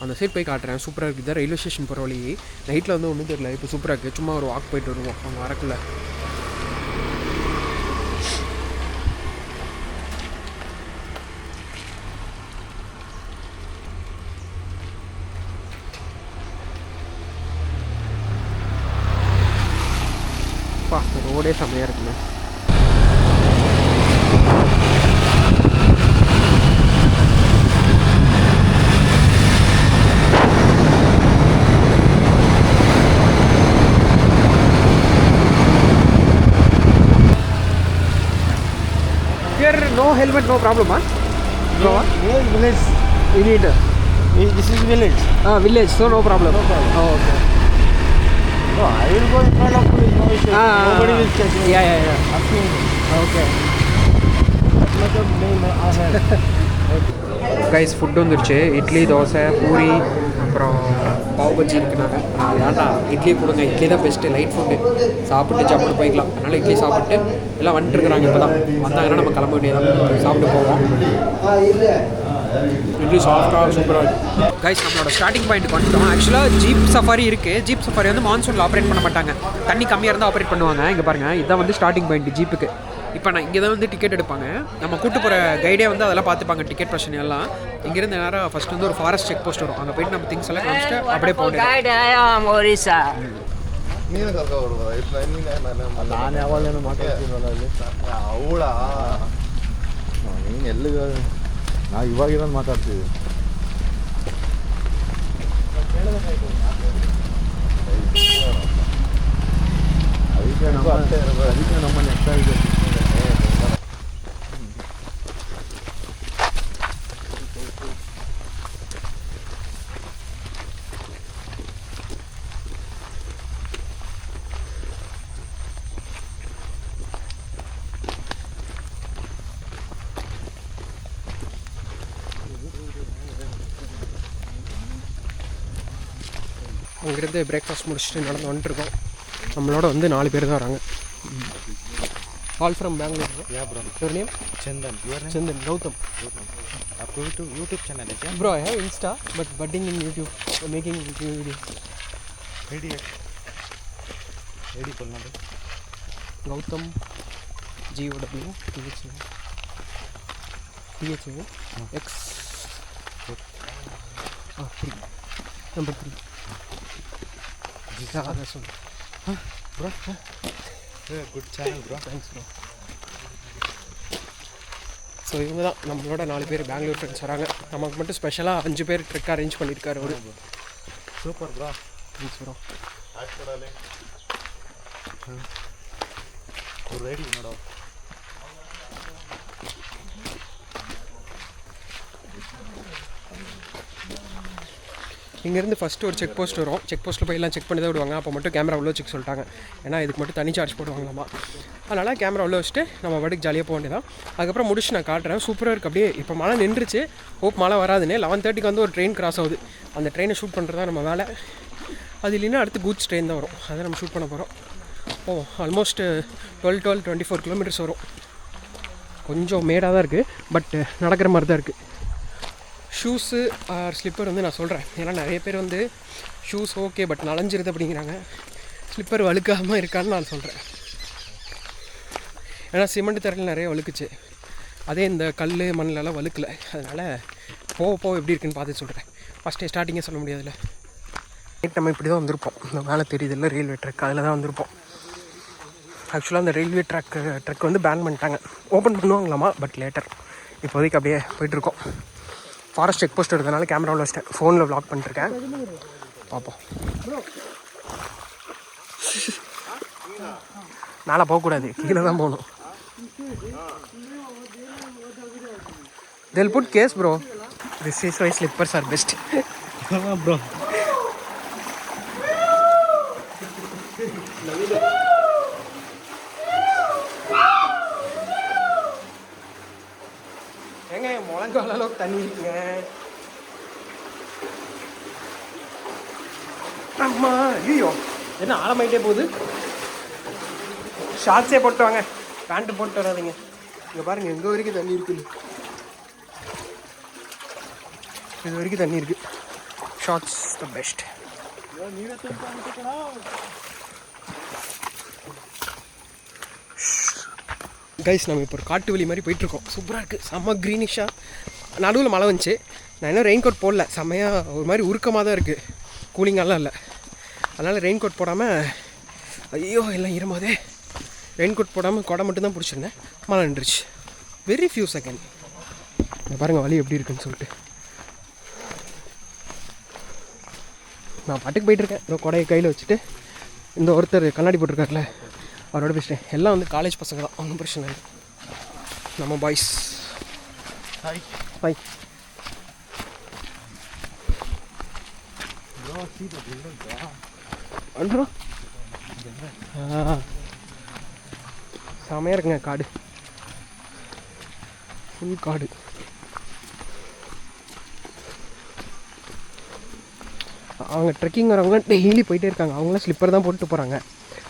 அந்த சைட் போய் காட்டுறேன். சூப்பராக இருக்குது. தான் ரயில்வே ஸ்டேஷன் போகிற வழி. நைட்டில் வந்து ஒன்றும் தெரியல, இப்போ சூப்பராக இருக்குது. சும்மா ஒரு வாக் போயிட்டு வருவோம் அவங்க வரக்குள்ள. ரோடே செம்மையாக இருக்குங்க. Here no helmet, no problem, huh? Bro, Yes, village. you need This is village. village, so no problem. No problem. Oh, okay. No, I will go in front of police. No issue. Nobody will check. Yeah. Ask me. Okay. That much of name I have. Guys food வந்துருச்சு. இட்லி, தோசை, பூரி, அப்புறம் பாவ் பஜ்ஜி இருக்குனாங்க. ஏன்டா இட்லி கொடுங்க, இட்லி தான் best, light food. சாப்பிட்டு சாப்பிட்டு போய்க்கலாம். அதனால் இட்லி சாப்பிட்டு எல்லாம் வந்துட்டுருக்குறாங்க. இப்போ தான் வந்தாங்கன்னா நம்ம கிளம்ப வேண்டியதான், சாப்பிட்டு போவோம். இட்லி சாஃப்டாக சூப்பராக இருக்குது. கைஸ் நம்மளோட ஸ்டார்டிங் பாயிண்ட்டுக்கு வந்துட்டோம். ஆக்சுவலாக ஜீப் சஃபாரி இருக்குது. ஜீப் சஃபாரி வந்து மான்சூனில் ஆப்ரேட் பண்ண மாட்டாங்க, தண்ணி கம்மியாக இருந்தால் ஆப்ரேட் பண்ணுவாங்க. இங்கே பாருங்கள், இதுதான் வந்து ஸ்டார்டிங் பாயிண்ட் ஜீப்புக்கு. இப்போ நான் இங்கே தான் வந்து டிக்கெட் எடுப்பாங்க. நம்ம கூட்டு போகிற கைடே வந்து அதெல்லாம் பார்த்துப்பாங்க, டிக்கெட் பிரச்சனை எல்லாம். இங்கேருந்து நேராக ஃபஸ்ட்டு வந்து ஒரு ஃபாரஸ்ட் செக் போஸ்ட் வரும். அங்கே போயிட்டு நம்ம திங்ஸ் எல்லாம் காமிச்சிட்டு அப்படியே போகணும். ಒರಿಸ್ಸಾ ನೀನು ಕರ್ಕೊ ಬರ್ಬೋದಾ? ನಾನು ಯಾವಾಗಲೂ ಮಾತಾಡ್ತೀನಲ್ಲ ಅಲ್ಲಿ ಅವಳ ನೀನು ಎಲ್ಲಿಗೆ ನಾವು ಇವಾಗಿರೋದು ಮಾತಾಡ್ತೀವಿ. ಅದಕ್ಕೆ ನಮ್ಮ ನೆಕ್ಸ್ಟ್ ಆಗಿದೆ. அங்கேருந்து பிரேக்ஃபாஸ்ட் முடிச்சுட்டு நடந்து வந்துட்டுருக்கோம். நம்மளோட வந்து 4 பேர் தான் வராங்க. All from Bangalore. Your name? Chandan. Chandan, Gautam. आपको यूट्यूब चैनल है क्या? Bro, I have Insta, but budding in YouTube, making videos. ID बोलना दो. Gautam, GOW, THA, X, 3, number 3. Yeah, that's one. Bro, good channel bro. Thanks bro. So இவங்க தான் நம்மளோட 4 பேர் Bangalore friends வராங்க. நமக்கு மட்டும் ஸ்பெஷலாக 5 பேர் ட்ரிக் அரேஞ்ச் பண்ணியிருக்காரு அவரு. Super bro. Thanks bro. ஒரு ரெடி என்னடா. இங்கேருந்து ஃபஸ்ட்டு ஒரு செக் போஸ்ட் வரும். செக் போஸ்ட்டில் போய் எல்லாம் செக் பண்ணி தான் விடுவாங்க. அப்போ மட்டும் கேமரா உள்ள வச்சுக்க சொல்லிட்டாங்க. ஏன்னா இதுக்கு மட்டும் தனி சார்ஜ் போடுவாங்களாமா. அதனால் கேமரா உள்ள வச்சுட்டு நம்ம பாட்டுக்கு ஜாலியாக போக வேண்டியதான். அதுக்கப்புறம் முடிச்சு நான் காட்டுறேன். சூப்பராக இருக்குது. அப்படியே இப்போ மழை நின்றுச்சு. ஹோப் மழை வராதுன்னு 11:30 வந்து ஒரு ட்ரெயின் கிராஸ் ஆகுது. அந்த ட்ரெயினை ஷூட் பண்ணுறது தான் நம்ம வேலை. அது இல்லைன்னா அடுத்து கூட்ஸ் ட்ரெயின் தான் வரும், அதை நம்ம ஷூட் பண்ண போகிறோம். ஆல்மோஸ்ட் 12-24 கிலோமீட்டர்ஸ் வரும். கொஞ்சம் மேடாக தான் இருக்குது, பட் நடக்கிற மாதிரி தான் இருக்குது. ஷூஸு ஆர் ஸ்லிப்பர் வந்து நான் சொல்கிறேன். ஏன்னா நிறைய பேர் வந்து ஷூஸ் ஓகே பட் நனைஞ்சிருது அப்படிங்கிறாங்க. ஸ்லிப்பர் வழுக்காமல் இருக்கான்னு நான் சொல்கிறேன். ஏன்னா சிமெண்ட் தரையில் நிறைய வழுக்குச்சு, அதே இந்த கல் மண்ணிலலாம் வழுக்கலை. அதனால் போக எப்படி இருக்குன்னு பார்த்து சொல்கிறேன். ஃபஸ்ட்டே ஸ்டார்டிங்கே சொல்ல முடியாதுல்ல. நைட் நம்ம இப்படி தான் வந்திருப்போம். இந்த மேலே தெரியுதில்ல ரயில்வே ட்ரக், அதில் தான் வந்திருப்போம். ஆக்சுவலாக அந்த ரயில்வே ட்ரக் வந்து பேன் பண்ணிட்டாங்க. ஓப்பன் பண்ணுவாங்களாமா, பட் லேட்டர். இப்போதைக்கு அப்படியே போயிட்டுருக்கோம். ஃபாரஸ்ட் செக் போஸ்ட் இருக்கிறதுனால கேமராவில் வச்சிட்டேன், ஃபோனில் வ்ளாக் பண்ணிட்டுருக்கேன். பார்ப்போம். மேலே போகக்கூடாது, கீழே தான் போகணும். they'll put case bro. This is why slippers are best. bro. ஏங்க முழங்கால அளவுக்கு தண்ணி இருக்குங்க. அம்மா ஐயோ, என்ன ஆழமாயிட்டே போகுது. ஷார்ட்ஸே போட்டு வாங்க, பேண்ட்டு போட்டு வராதிங்க. இங்கே பாருங்கள், எங்கே வரைக்கும் தண்ணி இருக்குது. இது வரைக்கும் தண்ணி இருக்குது. Shorts the best. கைஸ் நம்ம இப்போ ஒரு காட்டு வழி மாதிரி போயிட்டுருக்கோம். சூப்பராக இருக்குது, செம்ம க்ரீனிஷாக. நடுவில் மழை வந்துச்சு. நான் இன்னும் ரெயின் கோட் போடல, செம்மையாக ஒரு மாதிரி உருக்கமாக தான் இருக்குது, கூலிங்கெல்லாம் இல்லை. அதனால் ரெயின் கோட் போடாமல், ஐயோ எல்லாம் ஈரமாதே, ரெயின் கோட் போடாமல் கொடை மட்டும்தான் பிடிச்சிருந்தேன். மழை நின்றுச்சு. Very few second. பாருங்கள் வழி எப்படி இருக்குன்னு சொல்லிட்டு. நான் பாட்டுக்கு போயிட்டுருக்கேன். இந்த கொடையை கையில் வச்சுட்டு இந்த ஒருத்தர் கண்ணாடி போட்டிருக்காருல அவரோட பேசிட்டேன். எல்லாம் வந்து காலேஜ் பசங்க தான், ஒன்றும் பிரச்சனை இல்லை. நம்ம பாய்ஸ் ஹாய் பாய். அன்றோம் செமையாக இருக்குங்க காடு, ஃபுல் காடு. அவங்க ட்ரெக்கிங் வரவங்க டெய்லி போயிட்டே இருக்காங்க. அவங்களாம் ஸ்லிப்பர் தான் போட்டு போகிறாங்க.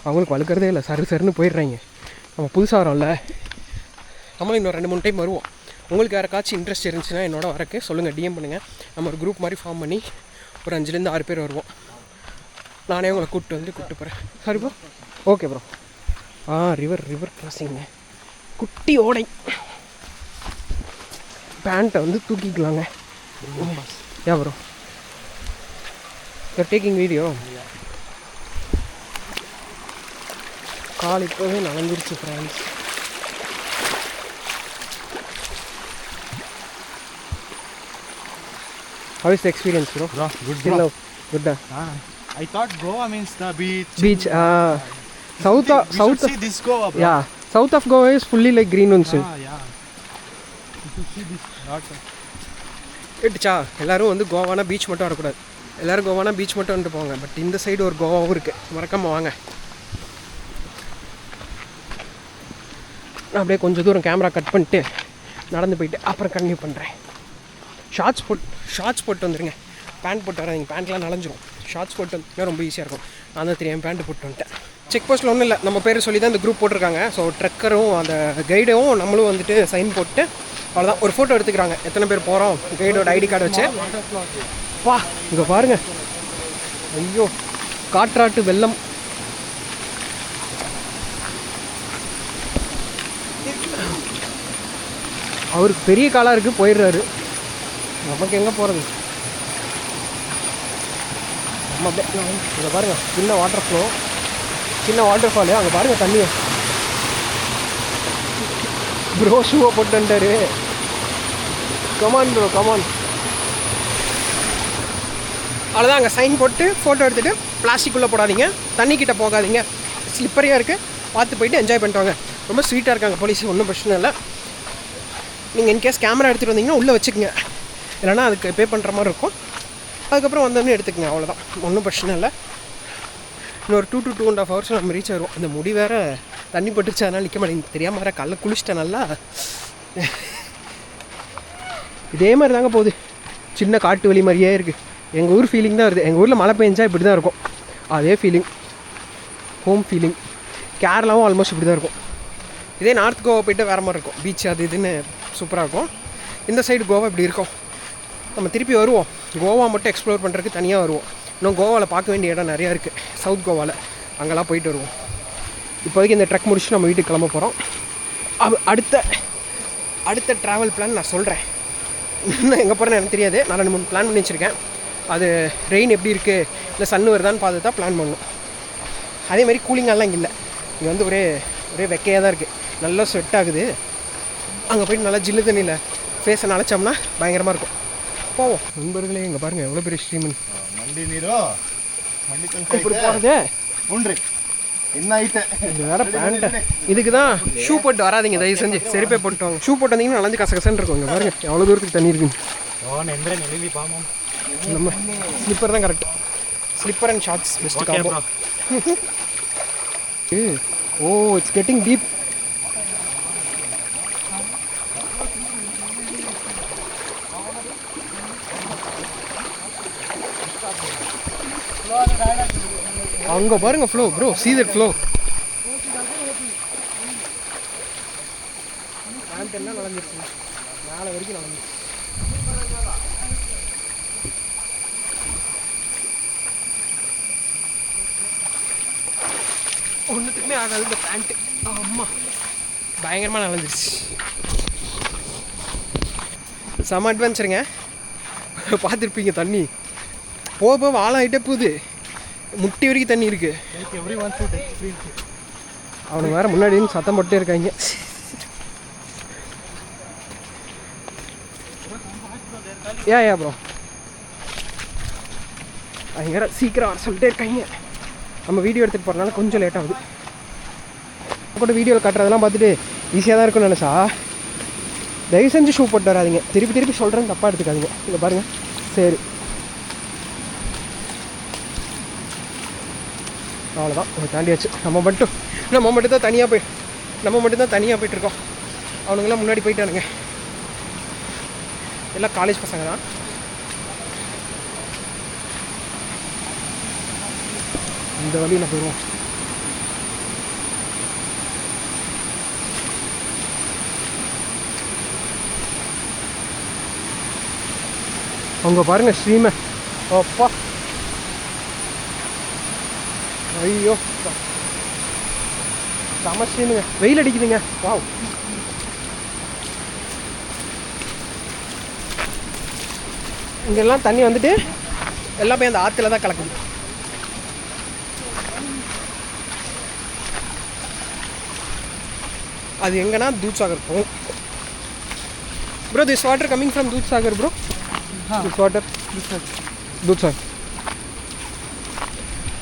அவங்களுக்கு வழுக்கிறதே இல்லை, சருன்னு போயிடுறாங்க. நம்ம புதுசாக வரோம்ல, நம்மளும் இன்னும் 2-3 டைம் வருவோம். உங்களுக்கு யாருக்காச்சும் இன்ட்ரெஸ்ட் இருந்துச்சுன்னா என்னோட வரக்கு சொல்லுங்கள், டிஎம் பண்ணுங்கள். நம்ம ஒரு குரூப் மாதிரி ஃபார்ம் பண்ணி ஒரு 5-6 பேர் வருவோம். நானே உங்களை கூப்பிட்டு போகிறேன். சரி ப்ரோ, ஓகே ப்ரோ. ரிவர் கிராசிங்க, குட்டி ஓடை. பேண்ட்டை வந்து தூக்கிக்கலாங்க. யா ப்ரோ, யூஆர் டேக்கிங் வீடியோ. கால் இப்போவே நனைஞ்சிருச்சு friends. How is the experience, bro? Good, Still bro. Good. I thought Goa means the beach. Beach. South. See this Goa, bro. Yeah. South of Goa is fully like green ones. Yeah. You should see this. எட்டுச்சா எல்லோரும் வந்து கோவானா beach மட்டும் வரக்கூடாது. எல்லோரும் கோவானா beach மட்டும் வந்துட்டு போவாங்க. But இந்த side ஒரு கோவாவும் இருக்குது, மறக்காமல் வாங்க. நான் அப்படியே கொஞ்சம் தூரம் கேமரா கட் பண்ணிட்டு நடந்து போயிட்டு அப்புறம் கன்டினியூ பண்ணுறேன். ஷார்ட்ஸ் போட்டு வந்துடுங்க, பேண்ட் போட்டு வராதிங்க, பேண்ட்லாம் நனைஞ்சிரும். ஷார்ட்ஸ் போட்டு வந்துன்னா ரொம்ப ஈஸியாக இருக்கும். நான் தான் தெரியாமல் பேண்ட்டு போட்டு வந்துட்டேன். செக் போஸ்ட்டில் ஒன்றும் இல்லை, நம்ம பேர் சொல்லி தான் இந்த குரூப் போட்டிருக்காங்க. ஸோ ட்ரெக்கரும் அந்த கைடும் நம்மளும் வந்துட்டு சைன் போட்டு அவ்வளோதான். ஒரு ஃபோட்டோ எடுத்துக்கிறாங்க, எத்தனை பேர் போகிறோம், கைடோட ஐடி கார்டு வச்சு. வா இங்கே பாருங்கள், ஐயோ காற்றாட்டு வெள்ளம். அவருக்கு பெரிய காலாக இருக்குது, போயிடுறாரு. நமக்கு எங்கே போகிறது? நம்ம அப்படியே இங்கே பாருங்கள், சின்ன வாட்டர் ஃபாலு. அங்கே பாருங்கள் தண்ணியை. ப்ரோ ஷூவை போட்டு வந்துட்டாரு. Come on bro, come on. அவ்வளோதான், அங்கே சைன் போட்டு ஃபோட்டோ எடுத்துகிட்டு பிளாஸ்டிக்குள்ளே போடாதீங்க, தண்ணிக்கிட்ட போகாதீங்க, ஸ்லிப்பரியாக இருக்குது, பார்த்து போயிட்டு என்ஜாய் பண்ணிட்டு. ரொம்ப ஸ்வீட்டாக இருக்காங்க போலீஸ், ஒன்றும் பிரச்சனை இல்லை. நீங்கள் இன்கேஸ் கேமரா எடுத்துகிட்டு வந்தீங்கன்னா உள்ளே வச்சுக்கோங்க, இல்லைனா அதுக்கு பே பண்ணுற மாதிரி இருக்கும். அதுக்கப்புறம் வந்தோடனே எடுத்துக்கங்க, அவ்வளோதான், ஒன்றும் பிரச்சனை இல்லை. இன்னொரு 2 to 2.5 hours நம்ம ரீச் ஆகிடுவோம். அந்த முடி வேறு தண்ணி பட்டுச்சு, அதனால் நிற்க மாட்டேங்குது. தெரியாமல் வேறு கல்ல குளிச்சிட்டேன் நல்லா. இதே மாதிரி தாங்க போகுது, சின்ன காட்டு வழி மாதிரியே இருக்குது. எங்கள் ஊர் ஃபீலிங் தான் வருது. எங்கள் ஊரில் மழை பெஞ்சா இப்படி தான் இருக்கும், அதே ஃபீலிங், ஹோம் ஃபீலிங். கேரளாவும் ஆல்மோஸ்ட் இப்படி தான் இருக்கும். இதே நார்த் கோவா போய்ட்டு வேறு மாதிரி இருக்கும், பீச் அது இதுன்னு சூப்பராக இருக்கும். இந்த சைடு கோவா இப்படி இருக்கும். நம்ம திருப்பி வருவோம், கோவா மட்டும் எக்ஸ்ப்ளோர் பண்ணுறதுக்கு தனியாக வருவோம். இன்னும் கோவாவில் பார்க்க வேண்டிய இடம் நிறையா இருக்குது, சவுத் கோவாவில். அங்கெல்லாம் போயிட்டு வருவோம். இப்போதைக்கு இந்த ட்ரெக் முடிச்சுட்டு நம்ம வீட்டுக்கு கிளம்ப போகிறோம். அடுத்த ட்ராவல் பிளான் நான் சொல்கிறேன். இன்னும் எங்கே போகிறேன்னு எனக்கு தெரியாது. நான் 2-3 பிளான் பண்ணி வச்சுருக்கேன். அது ரெயின் எப்படி இருக்குது, இல்லை சன்னு வருதான்னு பார்த்து தான் பிளான் பண்ணணும். அதேமாதிரி கூலிங்கெல்லாம் இங்கே இல்லை. இங்கே வந்து ஒரே வெக்கையாக தான் இருக்குது, நல்லா ஸ்வெட் ஆகுது. அங்கே போய்ட்டு நல்லா ஜில்லு தண்ணியில் ஃபேஸை நனைச்சோம்னா பயங்கரமாக இருக்கும். போவோம் நண்பர்களே. இங்கே பாருங்கள் எவ்வளோ பெரிய ஸ்ட்ரீமன். இப்படி போகிறது ஒன்று என்ன ஆயிட்டேன். இது வேறு பேண்ட்டு. இதுக்கு தான் ஷூ போட்டு வராதிங்க, தயவு செஞ்சு செருப்பே போட்டு வாங்க. ஷூ போட்டு வந்தீங்கன்னா நலஞ்சு கசகசன்னு இருக்கும். இங்கே பாருங்கள் எவ்வளோ தூரத்துக்கு தண்ணி இருக்குன்னு. நம்ம ஸ்லிப்பர் தான் correct. Slipper and shorts best combo. Oh it's getting deep. அங்கே பாருங்க flow bro, see that flow. Pant என்ன நலஞ்சிருச்சு, மேலே வரைக்கும் நலஞ்சிருச்சு. ஒன்றுத்துக்குமே ஆகாது இந்த பேண்ட்டு. அம்மா பயங்கரமாக நனைஞ்சிருச்சு. செம அட்வென்ச்சருங்க. பார்த்துருப்பீங்க தண்ணி போக போக ஆளாகிட்டே போகுது. முட்டி வரைக்கும் தண்ணி இருக்குது. அவனுக்கு வேறு முன்னாடி சத்தம் போட்டே இருக்காங்க. ஏன் ப்ரோ அவங்க வேறு சீக்கிரம் வர சொல்லிட்டே இருக்காங்க. நம்ம வீடியோ எடுத்துகிட்டு போகிறதுனால கொஞ்சம் லேட் ஆகுது. கூட வீடியோவில் காட்டுறதெல்லாம் பார்த்துட்டு ஈஸியாக தான் இருக்கும்னு நினச்சா தயவு செஞ்சு ஷூ போட்டு வராதிங்க. திருப்பி திருப்பி சொல்கிறேன்னு தப்பாக எடுத்துக்காதீங்க. இங்கே பாருங்கள். சரி அவ்வளோதான், தாண்டியாச்சு. நம்ம மட்டும் தான் தனியாக போயிட்டுருக்கோம். அவனுங்களாம் முன்னாடி போயிட்டானுங்க. எல்லாம் காலேஜ் பசங்க தான். இந்த வழியில் போயிடுவோம். அவங்க பாருங்கள் ஸ்ட்ரீமை. அப்பா ஐயோ செம ஸ்ட்ரீமுங்க. வெயில் அடிக்குதுங்க. வாவ். இங்கெல்லாம் தண்ணி வந்துட்டு எல்லாம் போய் அந்த ஆற்றுல தான் கலக்குது. அது எங்கன்னா தூத்சாகர் போகும். Bro this water coming from Dudhsagar bro. This water Dudhsagar.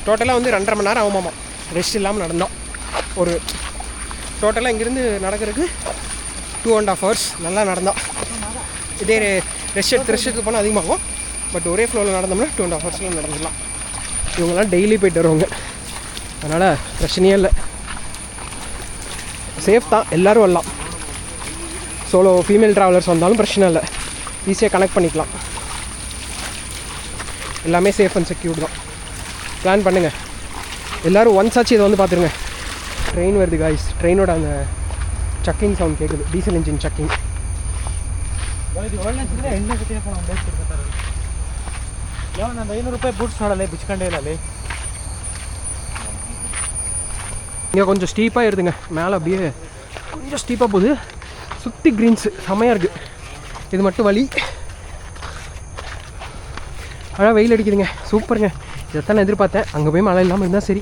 டோட்டலாக வந்து 2.5 மணி நேரம் ஆகுமாமா ரெஸ்ட் இல்லாமல் நடந்தோம். ஒரு டோட்டலாக இங்கேருந்து நடக்கிறதுக்கு 2.5 hours நல்லா நடந்தோம். இதே ரெஸ்ட் எடுத்து போனால் அதிகமாகும். பட் ஒரே ஃப்ளோவில் நடந்தோம்னா 2.5 hours நடந்துடலாம். இவங்கெல்லாம் டெய்லி போய்ட்டு வருவாங்க, அதனால் பிரச்சனையே இல்லை. சேஃப் தான், எல்லோரும் வரலாம். சோலோ ஃபீமேல் ட்ராவலர்ஸ் வந்தாலும் பிரச்சனை இல்லை, ஈஸியாக கனெக்ட் பண்ணிக்கலாம். எல்லாமே சேஃப் அண்ட் செக்யூர்டு தான். பிளான் பண்ணுங்கள் எல்லோரும். ஒன்ஸ் ஆச்சு இதை வந்து பார்த்துருங்க. ட்ரெயின் வருது காய்ஸ். ட்ரெயினோட அந்த சக்கிங் சவுண்ட் கேட்குது, டீசல் இன்ஜின் சக்கிங். ಒಂದು 500 ರೂಪಾಯಿ ಬೂಟ್ಸ್ ನೋಡಲ್ಲ ಬಿಚ್ಕೊಂಡೇ ಇಲ್ಲ ಅಲ್ಲಿ. இங்கே கொஞ்சம் ஸ்டீப்பாக இருக்குதுங்க. மேலே அப்படியே கொஞ்சம் ஸ்டீப்பாக போகுது. சுற்றி க்ரீன்ஸு செம்மையாக இருக்குது. இது மட்டும் வழி. ஆனால் வெயில் அடிக்குதுங்க. சூப்பருங்க. இதைத்தான் எதிர்பார்த்தேன். அங்கே போய் மழை இல்லாமல் இருந்தால் சரி.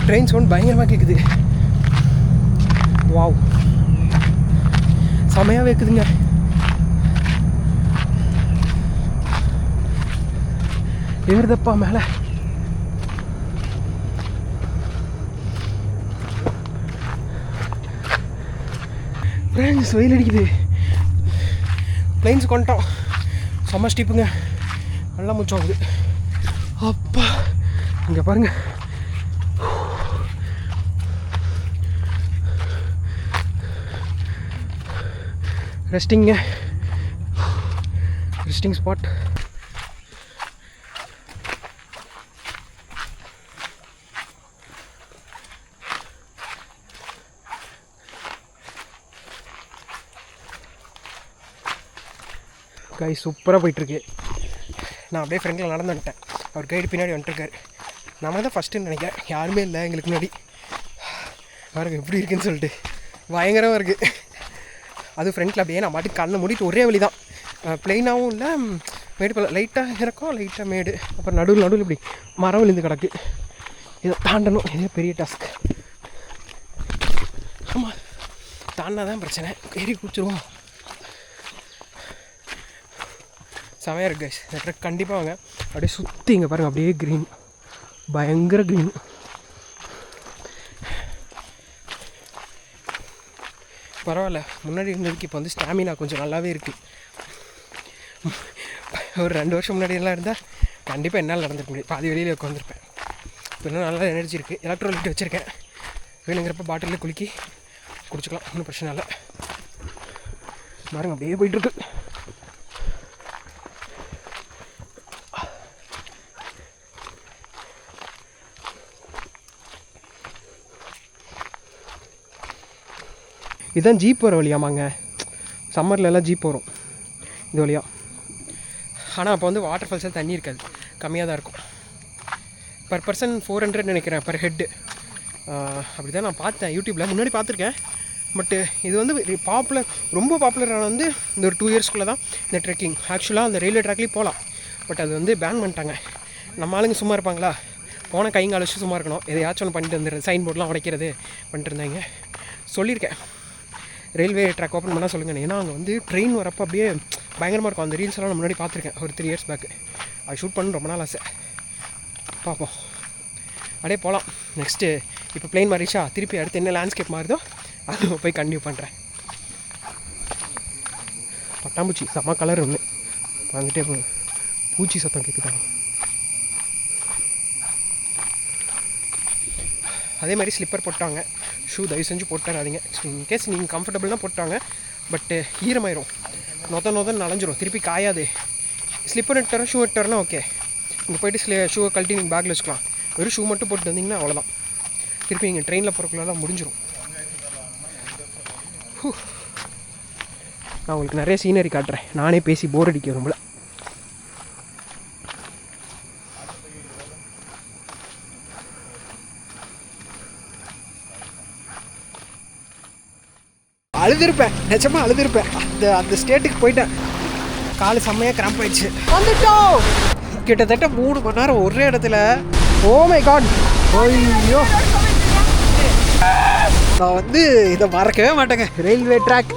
ட்ரெயின் சவுண்ட் பயங்கரமாக கேட்குது. வாவ் செமையாக இருக்குதுங்க. ஏறுதப்பா மேலே. ஃப்ரெண்ட்ஸ் வெயில் அடிக்குது. பிளைன்ஸ் கொண்டோம். செம்ம ஸ்டீப்புங்க. நல்லா மூச்சாகுது. அப்பா இங்கே பாருங்கள். Resting spot. காய் சூப்பராக போயிட்டுருக்கு. நான் அப்படியே ஃப்ரெண்டில் நடந்து வந்துட்டேன். அவர் கைடு பின்னாடி வந்துட்டுருக்காரு. நம்ம தான் ஃபஸ்ட்டுன்னு நினைக்கிறேன். யாருமே இல்லை எங்களுக்கு முன்னாடி. பாருங்க எப்படி இருக்குன்னு சொல்லிட்டு பயங்கரமாக இருக்குது. அது ஃப்ரெண்டில் அப்படியே நான் பாட்டுக்கு கண்ணை மூடிட்டு ஒரே வழி தான். ப்ளெயினாகவும் இல்லை, மேடு பல லைட்டாக இருக்கும், லைட்டாக மேடு. அப்புறம் நடுவில் இப்படி மரம் விழுந்து கிடக்கு. இதை தாண்டணும். இதே பெரிய டாஸ்க். ஆமாம் தாண்டினா தான் பிரச்சனை. ஏறி குடிச்சிருவோம். செமையாக இருக்குது கைஸ். இந்த ட்ரெக் கண்டிப்பாக வாங்க. அப்படியே சுற்றி இங்கே பாருங்கள், அப்படியே க்ரீன், பயங்கர க்ரீன். பரவாயில்ல, முன்னாடி இருந்ததுக்கு இப்போ வந்து ஸ்டாமினா கொஞ்சம் நல்லாவே இருக்குது. ஒரு 2 வருஷம் முன்னாடியெல்லாம் இருந்தால் கண்டிப்பாக என்னால் நடந்துக்க முடியும். பாதி வெளியில் உட்காந்துருப்பேன். இப்போ இன்னும் நல்லா எனர்ஜி இருக்குது. எலக்ட்ரோலைட் வச்சுருக்கேன். வேணுங்கிறப்ப பாட்டிலில் குலுக்கி குடிச்சிக்கலாம், ஒன்றும் பிரச்சனை இல்லை. பாருங்க அப்படியே போயிட்டுருக்கு. இதுதான் ஜீப் வர வழியாமாங்க. சம்மர்லலாம் ஜீப் வரும். இது வழியாக. ஆனால் அப்போ வந்து வாட்டர் ஃபால்ஸில் தண்ணி இருக்காது, கம்மியாக தான் இருக்கும். பர் பர்சன் 400 நினைக்கிறேன், பர் ஹெட்டு. அப்படி தான் நான் பார்த்தேன் யூடியூப்பில், முன்னாடி பார்த்துருக்கேன். பட்டு இது வந்து ரொம்ப பாப்புலரான வந்து இந்த ஒரு 2 இயர்ஸ்க்குள்ளே தான் இந்த ட்ரெக்கிங். ஆக்சுவலாக அந்த ரயில்வே ட்ராக்லேயும் போகலாம், பட் அது வந்து பேன் பண்ணிட்டாங்க. நம்ம ஆளுங்க சும்மா இருப்பாங்களா, போன கைங்க அழைச்சி சும்மா இருக்கணும், எதையாச்சும் ஒன்று பண்ணிட்டு வந்துடுறது, சைன் போர்ட்லாம் உடைக்கிறது பண்ணிட்டு இருந்தாங்க. சொல்லியிருக்கேன் ரயில்வே ட்ராக் ஓப்பன் பண்ணால் சொல்லுங்கள். ஏன்னா அங்கே வந்து ட்ரெயின் வரப்போ அப்படியே பயங்கரமாக இருக்கும். அந்த ரீல்ஸ்லாம் நான் முன்னாடி பார்த்துருக்கேன் ஒரு 3 இயர்ஸ் பேக்கு. அது ஷூட் பண்ண ரொம்ப நாள் ஆசை. பார்ப்போம், அப்படியே போகலாம். நெக்ஸ்ட்டு இப்போ பிளெயின் மாறிச்சா, திருப்பி அடுத்து என்ன லேண்ட்ஸ்கேப் மாறுதோ அது போய் கண்டினியூ பண்ணுறேன். பட்டாம்பூச்சி செம்ம கலர் ஒன்று வந்துட்டே போகுது, பூச்சி சத்தம் கேட்குதாங்க. அதே மாதிரி ஸ்லிப்பர் போட்டாங்க, ஷூ தயவு செஞ்சு போட்டுறாதீங்க. இன்கேஸ் நீங்கள் கம்ஃபர்டபுள்னால் போட்டாங்க, பட்டு ஈரமாயிரும், நொதன்னு நனைஞ்சிரும், திருப்பி காயாது. ஸ்லிப்பர் எடுத்துறோம், ஷூ எடுத்துறோன்னா ஓகே, இங்கே போய்ட்டு ஷூவை கழட்டி நீங்கள் பேக்கில் வச்சுக்கலாம். வெறும் ஷூ மட்டும் போட்டு வந்தீங்கன்னா அவ்வளோதான், திருப்பி இங்கே ட்ரெயினில் போகிறக்குள்ளலாம் முடிஞ்சிடும். நான் உங்களுக்கு நிறைய சீனரி காட்டுறேன், நானே பேசி போர் அடிக்க ரொம்பல. அழுதுருப்பேன், நிஜமாக அழுதுருப்பேன். அந்த ஸ்டேட்டுக்கு போயிட்டேன், காலு செம்மையாக கிராம்ப் ஆயிடுச்சு. வந்துட்டோம் கிட்டத்தட்ட 3 மணி நேரம் ஒரே இடத்துல. ஓ மை காட், ஐயோ நான் வந்து இதை மறக்கவே மாட்டேங்க. Railway track